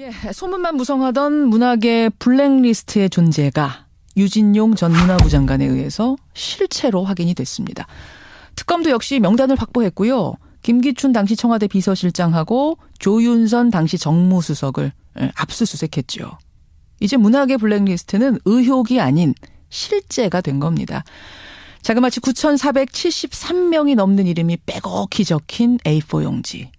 예, 소문만 무성하던 문학의 블랙리스트의 존재가 유진용 전 문화부 장관에 의해서 실체로 확인이 됐습니다. 특검도 역시 명단을 확보했고요. 김기춘 당시 청와대 비서실장하고 조윤선 당시 정무수석을 압수수색했죠. 이제 문학의 블랙리스트는 의혹이 아닌 실제가 된 겁니다. 자그마치 9,473명이 넘는 이름이 빼곡히 적힌 A4 용지.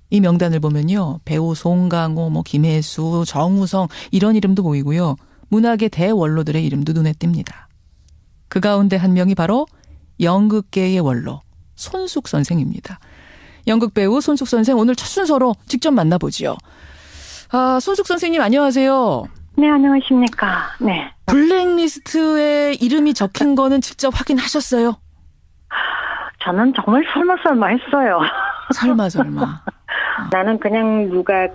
이 명단을 보면요. 배우 송강호, 김혜수, 정우성 이런 이름도 보이고요. 문학의 대원로들의 이름도 눈에 띕니다. 그 가운데 한 명이 바로 연극계의 원로 손숙 선생입니다. 연극 배우 손숙 선생 오늘 첫 순서로 직접 만나보죠. 손숙 선생님 안녕하세요. 네, 안녕하십니까. 네. 블랙리스트에 이름이 적힌 거는 직접 확인하셨어요? 저는 정말 설마 했어요. 설마. 나는 그냥 누가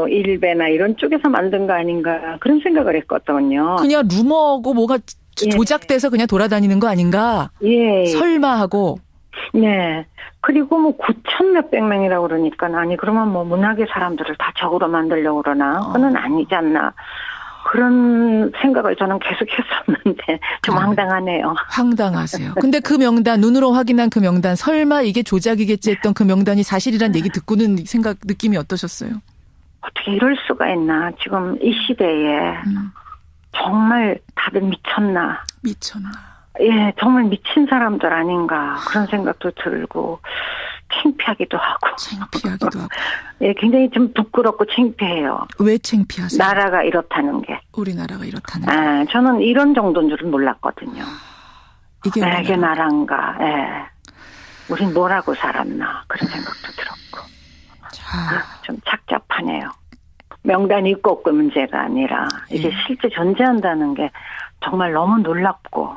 일베나 이런 쪽에서 만든 거 아닌가 그런 생각을 했거든요. 그냥 루머고 뭐가 조작돼서 그냥 돌아다니는 거 아닌가? 예. 설마 하고. 네. 그리고 9천 몇백 명이라고 그러니까 아니 그러면 문학의 사람들을 다 적으로 만들려고 그러나 그건 아니지 않나. 그런 생각을 저는 계속 했었는데 좀 황당하네요. 황당하세요. 근데 그 명단, 눈으로 확인한 그 명단, 설마 이게 조작이겠지 했던 그 명단이 사실이란 얘기 듣고는 느낌이 어떠셨어요? 어떻게 이럴 수가 있나. 지금 이 시대에 정말 다들 미쳤나. 예, 정말 미친 사람들 아닌가 그런 생각도 들고 창피하기도 하고. 예, 굉장히 좀 부끄럽고 창피해요. 왜 창피하세요? 나라가 이렇다는 게. 우리나라가 이렇다는 게. 저는 이런 정도인 줄은 몰랐거든요. 이게 나라인가. 예. 우린 뭐라고 살았나 그런 생각도 들었고. 좀 착잡하네요. 명단이 있고 없고 문제가 아니라 이게 실제 존재한다는 게 정말 너무 놀랍고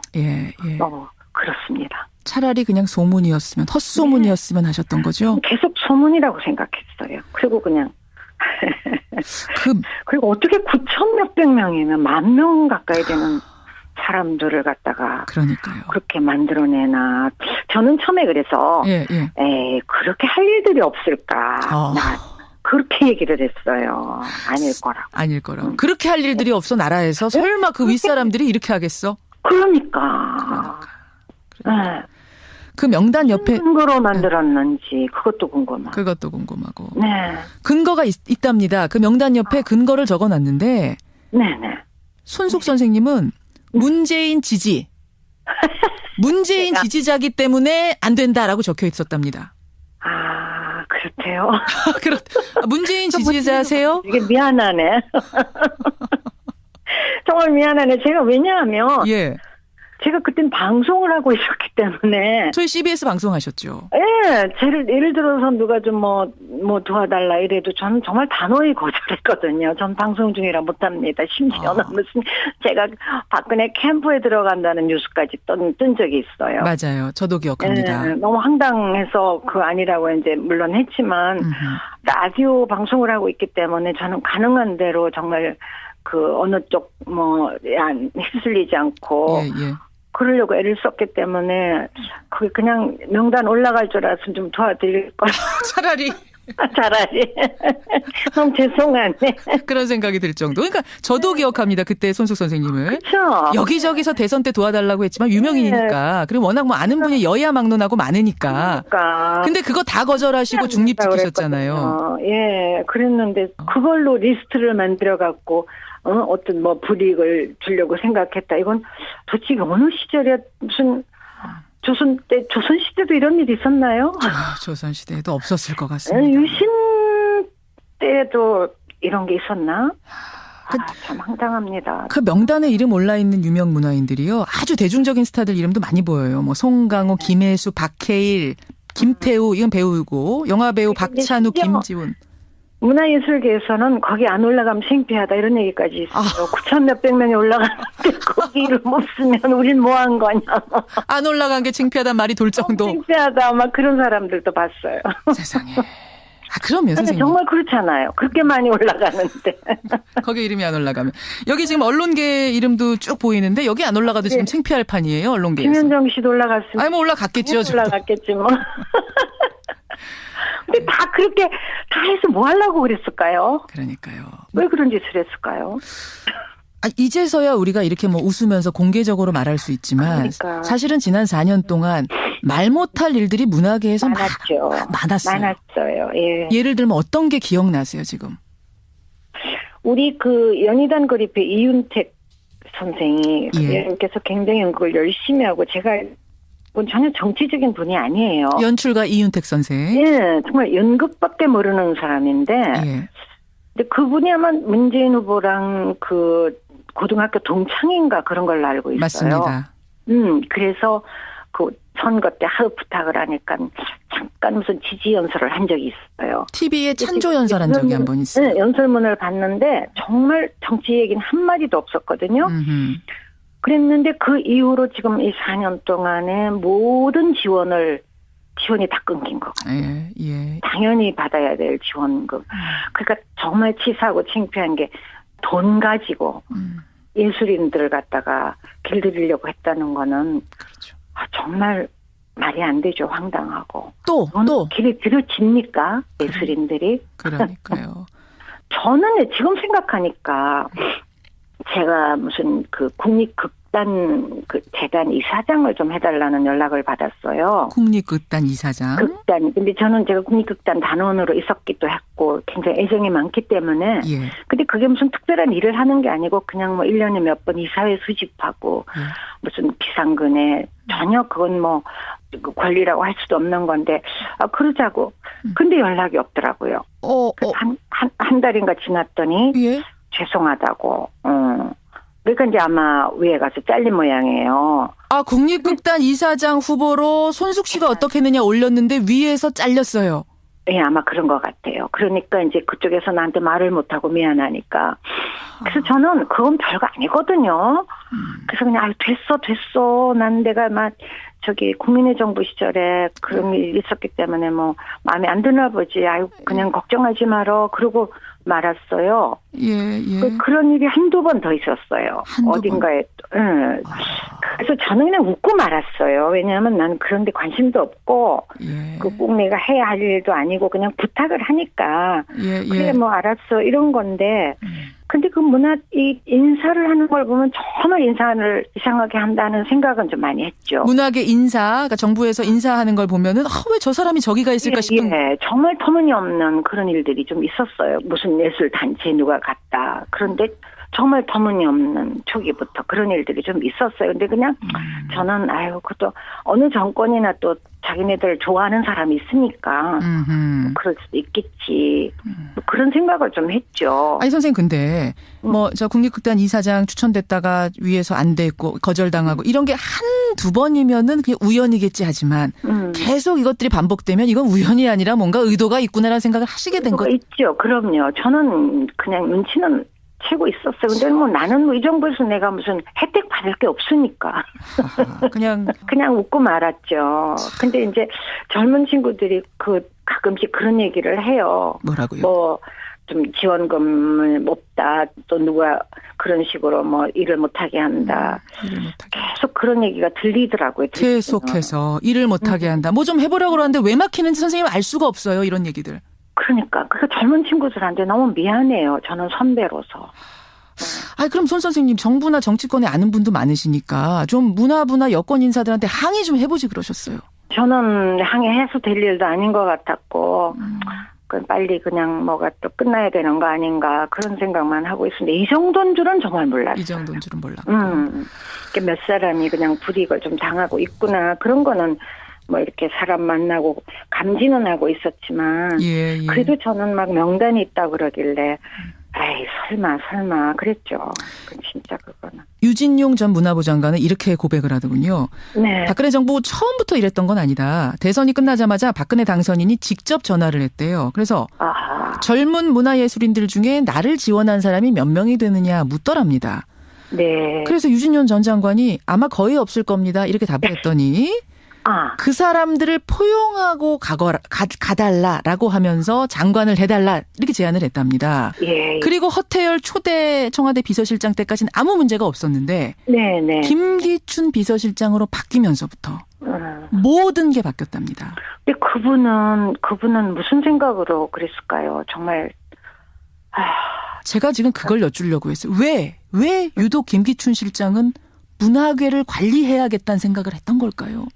너무 그렇습니다. 차라리 그냥 소문이었으면 헛소문이었으면 하셨던 거죠? 계속 소문이라고 생각했어요. 그리고 그냥 그리고 어떻게 9천 몇백 명이면 10,000명 가까이 되는 사람들을 갖다가 그러니까요. 그렇게 만들어내나. 저는 처음에 그래서 그렇게 할 일들이 없을까. 그렇게 얘기를 했어요. 아닐 거라고. 그렇게 할 일들이 없어 나라에서 설마 그 윗사람들이 이렇게 하겠어? 그러니까. 네. 그 명단 옆에 근거로 만들었는지 그것도 궁금하고. 네. 근거가 있답니다. 그 명단 옆에 근거를 적어놨는데. 네네. 손숙 선생님은 문재인 지지자기 때문에 안 된다라고 적혀 있었답니다. 그렇대요. 문재인 지지자세요? 이게 미안하네. 정말 미안하네. 제가 왜냐하면 제가 그땐 방송을 하고 있었기 때문에. 저희 CBS 방송하셨죠? 예. 예를 들어서 누가 좀 도와달라 이래도 저는 정말 단호히 거절했거든요. 전 방송 중이라 못합니다. 심지어는 무슨 제가 박근혜 캠프에 들어간다는 뉴스까지 뜬 적이 있어요. 맞아요. 저도 기억합니다. 예, 너무 황당해서 아니라고 이제 물론 했지만 라디오 방송을 하고 있기 때문에 저는 가능한 대로 정말 어느 쪽 휩쓸리지 않고 그러려고 애를 썼기 때문에 그게 그냥 명단 올라갈 줄 알았으면 좀 도와드릴 걸. 차라리. 너무 죄송하네. 그런 생각이 들 정도. 그러니까 저도 기억합니다. 그때 손숙 선생님을. 그렇죠. 여기저기서 대선 때 도와달라고 했지만 유명인이니까. 그리고 워낙 아는 분이 여야 막론하고 많으니까. 근데 그거 다 거절하시고 중립 지키셨잖아요. 예, 그랬는데 그걸로 리스트를 만들어갖고 어떤 불이익을 주려고 생각했다. 이건 도대체 어느 시절에 무슨 조선 시대도 이런 일이 있었나요? 조선 시대에도 없었을 것 같습니다. 유신 때도 이런 게 있었나? 참 황당합니다. 그 명단에 이름 올라있는 유명 문화인들이요. 아주 대중적인 스타들 이름도 많이 보여요. 송강호, 김혜수, 박해일, 김태우, 이건 배우고, 영화배우 박찬욱, 김지훈. 문화예술계에서는 거기 안 올라가면 창피하다 이런 얘기까지 있어요. 9천 몇백 명이 올라갔는데 거기 이름 없으면 우린 뭐 한 거냐. 안 올라간 게 창피하단 말이 돌 정도. 창피하다 막 그런 사람들도 봤어요. 세상에. 그럼요 선생님. 정말 그렇잖아요. 그렇게 많이 올라가는데. 거기 이름이 안 올라가면. 여기 지금 언론계 이름도 쭉 보이는데 여기 안 올라가도 지금 창피할 판이에요. 언론계에서. 김현정 씨도 올라갔으면. 올라갔겠죠. 올라갔겠지 뭐. 근데 다 그렇게 다 해서 뭐 하려고 그랬을까요? 그러니까요. 왜 그런 짓을 했을까요? 이제서야 우리가 이렇게 뭐 웃으면서 공개적으로 말할 수 있지만 그러니까. 사실은 지난 4년 동안 말 못할 일들이 문화계에서 많았죠. 많았어요. 많았어요. 예. 예를 들면 어떤 게 기억나세요 지금? 우리 그 연희단 그룹의 이윤택 선생이 예. 그래서 굉장히 연극을 열심히 하고 제가 전혀 정치적인 분이 아니에요. 연출가 이윤택 선생. 예, 정말 연극밖에 모르는 사람인데 예. 근데 그분이 아마 문재인 후보랑 그 고등학교 동창인가 그런 걸로 알고 있어요. 맞습니다. 그래서 그 선거 때 하루 부탁을 하니까 잠깐 무슨 지지 연설을 한 적이 있어요. TV에 찬조 연설한 적이 한 번 있어요. 네, 연설문을 봤는데 정말 정치 얘기는 한마디도 없었거든요. 그랬는데 그 이후로 지금 이 4년 동안에 모든 지원이 다 끊긴 거. 예, 예. 당연히 받아야 될 지원금. 그러니까 정말 치사하고 창피한 게 돈 가지고 예술인들을 갖다가 길들이려고 했다는 거는 그렇죠. 정말 말이 안 되죠. 황당하고. 또. 길이 들여집니까? 예술인들이? 그러니까요. 저는 지금 생각하니까 제가 무슨 그 국립극단 그 재단 이사장을 좀 해달라는 연락을 받았어요. 국립극단 이사장. 극단. 근데 저는 제가 국립극단 단원으로 있었기도 했고 굉장히 애정이 많기 때문에. 예. 근데 그게 무슨 특별한 일을 하는 게 아니고 그냥 뭐 1년에 몇 번 이사회 수집하고 예. 무슨 비상근에 전혀 그건 뭐 권리라고 할 수도 없는 건데 그러자고. 근데 연락이 없더라고요. 한 달인가 지났더니 예. 죄송하다고. 그러니까 이제 아마 위에 가서 잘린 모양이에요. 국립극단 이사장 후보로 손숙 씨가 어떻게 했느냐 올렸는데 위에서 잘렸어요. 예, 아마 그런 것 같아요. 그러니까 이제 그쪽에서 나한테 말을 못하고 미안하니까. 그래서 저는 그건 별거 아니거든요. 그래서 그냥 됐어. 난 내가 막 국민의 정부 시절에 그런 일이 있었기 때문에 뭐 마음에 안 드나 보지. 그냥 걱정하지 말어. 그러고 말았어요. 예. 그런 일이 한두 번 더 있었어요. 어딘가에. 그래서 저는 그냥 웃고 말았어요. 왜냐하면 나는 그런 데 관심도 없고 꼭 내가 해야 할 일도 아니고 그냥 부탁을 하니까 그래 뭐 알았어 이런 건데 근데 그 이 인사를 하는 걸 보면 정말 인사를 이상하게 한다는 생각은 좀 많이 했죠. 문학의 인사, 그러니까 정부에서 인사하는 걸 보면은 왜 저 사람이 저기가 있을까 싶은. 예, 정말 터무니없는 그런 일들이 좀 있었어요. 무슨 예술 단체 누가 갔다. 그런데 정말 터무니없는 초기부터 그런 일들이 좀 있었어요. 근데 그냥 저는 그것도 어느 정권이나 또 자기네들 좋아하는 사람이 있으니까 그럴 수도 있겠지. 그런 생각을 좀 했죠. 아니 선생님 근데 저 국립극단 이사장 추천됐다가 위에서 안 됐고 거절당하고 이런 게 한두 번이면은 그냥 우연이겠지 하지만 계속 이것들이 반복되면 이건 우연이 아니라 뭔가 의도가 있구나라는 생각을 하시게 된 거죠. 있죠. 그럼요. 저는 그냥 눈치는 채고 있었어요. 근데 뭐 나는 이 정부에서 내가 무슨 혜택 받을 게 없으니까. 그냥 웃고 말았죠. 근데 이제 젊은 친구들이 가끔씩 그런 얘기를 해요. 뭐라고요? 좀 지원금을 없다. 또 누가 그런 식으로 일을 못하게 한다. 계속 그런 얘기가 들리더라고요. 계속해서 일을 못하게 한다. 뭐 좀 해보려고 그러는데 왜 막히는지 선생님 알 수가 없어요. 이런 얘기들. 그러니까 젊은 친구들한테 너무 미안해요. 저는 선배로서. 그럼 손 선생님 정부나 정치권에 아는 분도 많으시니까 좀 문화부나 여권 인사들한테 항의 좀 해보지 그러셨어요. 저는 항의해서 될 일도 아닌 것 같았고 빨리 그냥 뭐가 또 끝나야 되는 거 아닌가 그런 생각만 하고 있었는데 이 정도인 줄은 정말 몰랐어요. 이 정도인 줄은 몰랐고. 몇 사람이 그냥 불이익을 좀 당하고 있구나. 그런 거는 이렇게 사람 만나고 감지는 하고 있었지만 그래도 저는 막 명단이 있다 그러길래 설마 그랬죠. 진짜 그거는. 유진용 전 문화부 장관은 이렇게 고백을 하더군요. 네. 박근혜 정부 처음부터 이랬던 건 아니다. 대선이 끝나자마자 박근혜 당선인이 직접 전화를 했대요. 그래서 젊은 문화예술인들 중에 나를 지원한 사람이 몇 명이 되느냐 묻더랍니다. 네. 그래서 유진용 전 장관이 아마 거의 없을 겁니다. 이렇게 답을 했더니 그 사람들을 포용하고 가달라라고 하면서 장관을 해달라 이렇게 제안을 했답니다. 예. 그리고 허태열 초대 청와대 비서실장 때까지는 아무 문제가 없었는데 네네. 김기춘 비서실장으로 바뀌면서부터 모든 게 바뀌었답니다. 근데 그분은 무슨 생각으로 그랬을까요? 정말. 제가 지금 그걸 여쭈려고 했어요. 왜 유독 김기춘 실장은 문화계를 관리해야겠다는 생각을 했던 걸까요?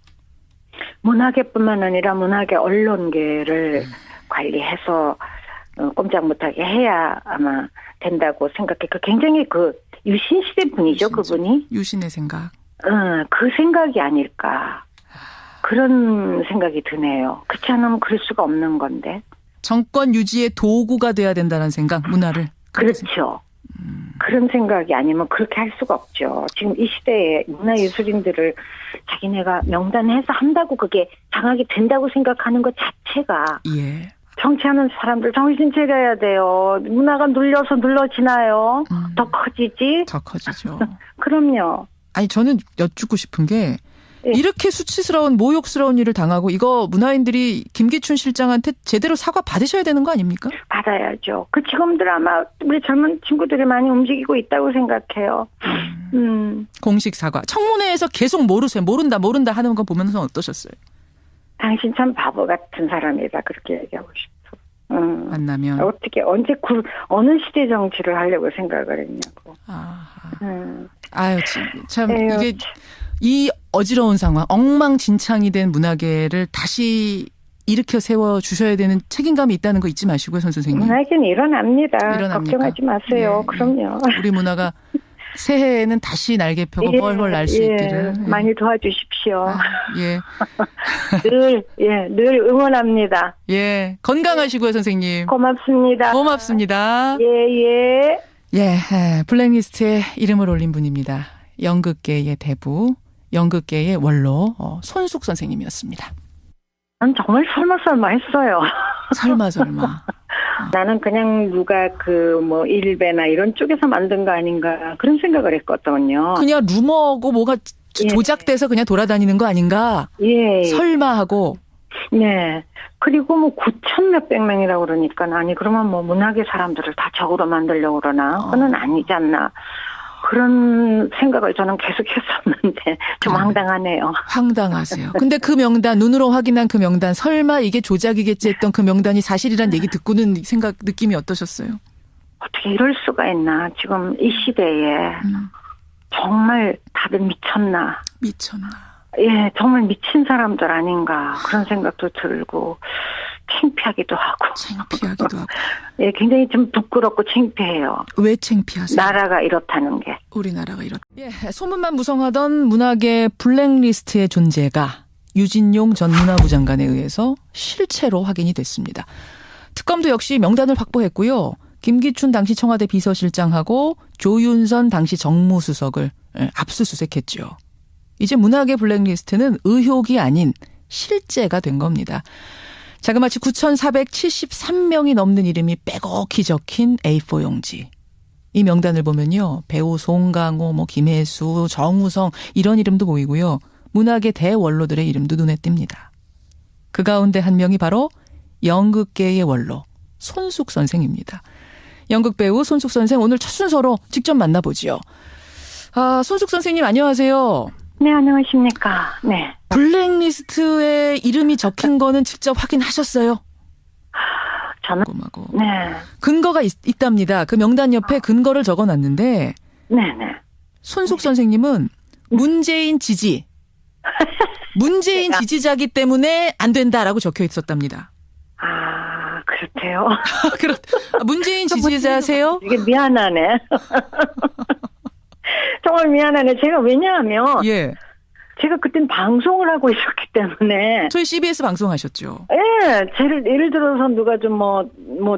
문화계뿐만 아니라 문화계 언론계를 관리해서 꼼짝 못하게 해야 아마 된다고 생각해. 굉장히 유신시대 분이죠, 그분이. 유신의 생각. 그 생각이 아닐까. 그런 생각이 드네요. 그렇지 않으면 그럴 수가 없는 건데. 정권 유지의 도구가 돼야 된다는 생각, 문화를. 그렇죠. 그런 생각이 아니면 그렇게 할 수가 없죠. 지금 이 시대에 문화예술인들을 자기네가 명단해서 한다고 그게 장악이 된다고 생각하는 것 자체가 예. 정치하는 사람들 정신 차려야 돼요. 문화가 눌러지나요? 더 커지지? 더 커지죠. 그럼요. 아니 저는 여쭙고 싶은 게 예. 이렇게 수치스러운 모욕스러운 일을 당하고 이거 문화인들이 김기춘 실장한테 제대로 사과 받으셔야 되는 거 아닙니까? 받아야죠. 그 지금들 아마 우리 젊은 친구들이 많이 움직이고 있다고 생각해요. 공식 사과. 청문회에서 계속 모른다 하는 거 보면서 어떠셨어요? 당신 참 바보 같은 사람이다 그렇게 얘기하고 싶어. 만나면 어떻게 언제 어느 시대 정치를 하려고 생각을 했냐고. 아유 참 이게 이 어지러운 상황, 엉망진창이 된 문화계를 다시 일으켜 세워 주셔야 되는 책임감이 있다는 거 잊지 마시고요, 선생님. 문화계는 일어납니다. 걱정하지 마세요. 예, 그럼요. 우리 문화가 새해에는 다시 날개 펴고 훨훨 날 수 있기를. 많이 도와주십시오. 예. 늘 응원합니다. 예. 건강하시고요, 선생님. 고맙습니다. 고맙습니다. 예. 예, 블랙리스트에 이름을 올린 분입니다. 연극계의 대부, 연극계의 원로 손숙 선생님이었습니다. 난 정말 설마 했어요. 설마. 나는 그냥 누가 일베나 이런 쪽에서 만든 거 아닌가 그런 생각을 했거든요. 그냥 루머고 뭐가 조작돼서 그냥 돌아다니는 거 아닌가? 예. 설마 하고. 네. 그리고 9천 몇백 명이라고 그러니까 아니 그러면 문화계 사람들을 다 적으로 만들려고 그러나 그건 아니지 않나. 그런 생각을 저는 계속 했었는데 좀 황당하네요. 황당하세요. 근데 그 명단, 눈으로 확인한 그 명단, 설마 이게 조작이겠지 했던 그 명단이 사실이란 얘기 듣고는 느낌이 어떠셨어요? 어떻게 이럴 수가 있나. 지금 이 시대에 정말 다들 미쳤나. 예, 정말 미친 사람들 아닌가 그런 생각도 들고 창피하기도 하고. 예, 굉장히 좀 부끄럽고 창피해요. 왜 창피하세요? 나라가 이렇다는 게. 우리나라가 이렇다. 예, 소문만 무성하던 문학의 블랙리스트의 존재가 유진용 전 문화부 장관에 의해서 실체로 확인이 됐습니다. 특검도 역시 명단을 확보했고요. 김기춘 당시 청와대 비서실장하고 조윤선 당시 정무수석을 압수수색했죠. 이제 문학의 블랙리스트는 의혹이 아닌 실제가 된 겁니다. 자그마치 9,473명이 넘는 이름이 빼곡히 적힌 A4 용지. 이 명단을 보면요. 배우 송강호, 김혜수, 정우성 이런 이름도 보이고요. 문학의 대원로들의 이름도 눈에 띕니다. 그 가운데 한 명이 바로 연극계의 원로 손숙 선생입니다. 연극 배우 손숙 선생 오늘 첫 순서로 직접 만나보지요. 손숙 선생님 안녕하세요. 네, 안녕하십니까. 네. 블랙리스트에 이름이 적힌 거는 직접 확인하셨어요? 저는 네. 근거가 있답니다. 그 명단 옆에 근거를 적어놨는데 네네. 손숙 선생님은 문재인 지지자기 때문에 안 된다라고 적혀 있었답니다. 그렇대요. 문재인 지지자세요? 이게 미안하네. 정말 미안하네. 제가 왜냐하면 제가 그땐 방송을 하고 있었기 때문에. 저희 CBS 방송하셨죠? 예. 예를 들어서 누가 좀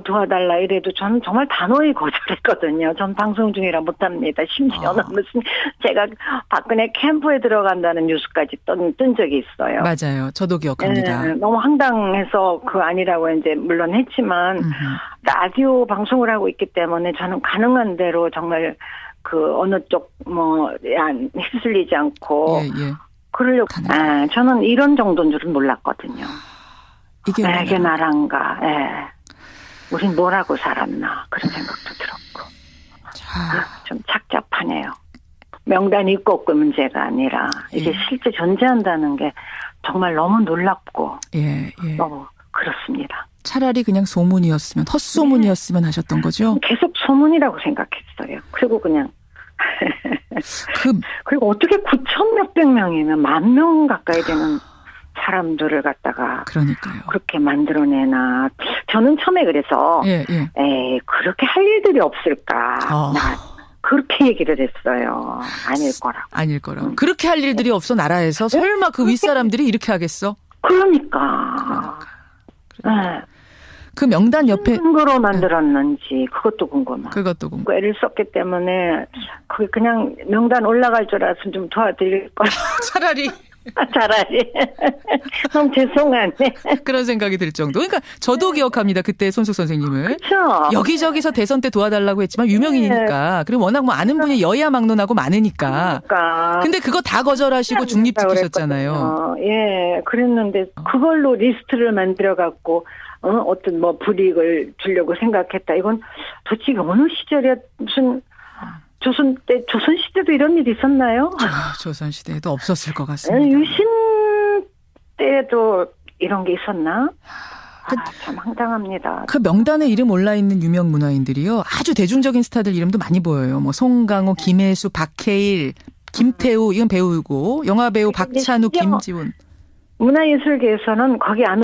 도와달라 이래도 저는 정말 단호히 거절했거든요. 전 방송 중이라 못합니다. 심지어는 무슨 제가 박근혜 캠프에 들어간다는 뉴스까지 뜬 적이 있어요. 맞아요. 저도 기억합니다. 예, 너무 황당해서 아니라고 이제 물론 했지만 라디오 방송을 하고 있기 때문에 저는 가능한 대로 정말 어느 쪽 휩쓸리지 않고 그러려고. 저는 이런 정도인 줄은 몰랐거든요. 이게 내게 나란가. 우린 뭐라고 살았나 그런 생각도 들었고. 좀 착잡하네요. 명단이 있고 없고 문제가 아니라 이게 실제 존재한다는 게 정말 너무 놀랍고 너무 그렇습니다. 차라리 그냥 소문이었으면, 헛소문이었으면 하셨던 거죠? 계속 소문이라고 생각했어요. 그리고 그냥 그리고 어떻게 9천 몇백 명이면 10,000명 가까이 되는 사람들을 갖다가 그러니까요. 그렇게 만들어내나. 저는 처음에 그래서 에이 그렇게 할 일들이 없을까. 그렇게 얘기를 했어요. 아닐 거라고. 그렇게 할 일들이 없어 나라에서. 설마 그 윗사람들이 이렇게 하겠어? 그러니까. 그 명단 옆에 근거로 만들었는지 그것도 궁금하고. 애를 썼기 때문에 그게 그냥 명단 올라갈 줄 알았으면 좀 도와드릴 걸. 차라리. 너무 죄송하네. 그런 생각이 들 정도. 그러니까 저도 기억합니다. 그때 손숙 선생님을. 그렇죠. 여기저기서 대선 때 도와달라고 했지만 유명인이니까. 그리고 워낙 뭐 아는 분이 여야 막론하고 많으니까. 근데 그거 다 거절하시고 중립지키셨잖아요. 그랬는데 그걸로 리스트를 만들어갖고 어떤 뭐 불이익을 주려고 생각했다. 이건 도대체 어느 시절에 무슨 조선 시대도 이런 일이 있었나요? 조선 시대에도 없었을 것 같습니다. 유신 때도 이런 게 있었나? 참 황당합니다. 그 명단에 이름 올라있는 유명 문화인들이요. 아주 대중적인 스타들 이름도 많이 보여요. 뭐 송강호, 김혜수, 박해일, 김태우, 이건 배우고, 영화배우 박찬욱, 김지훈. 문화예술계에서는 거기 안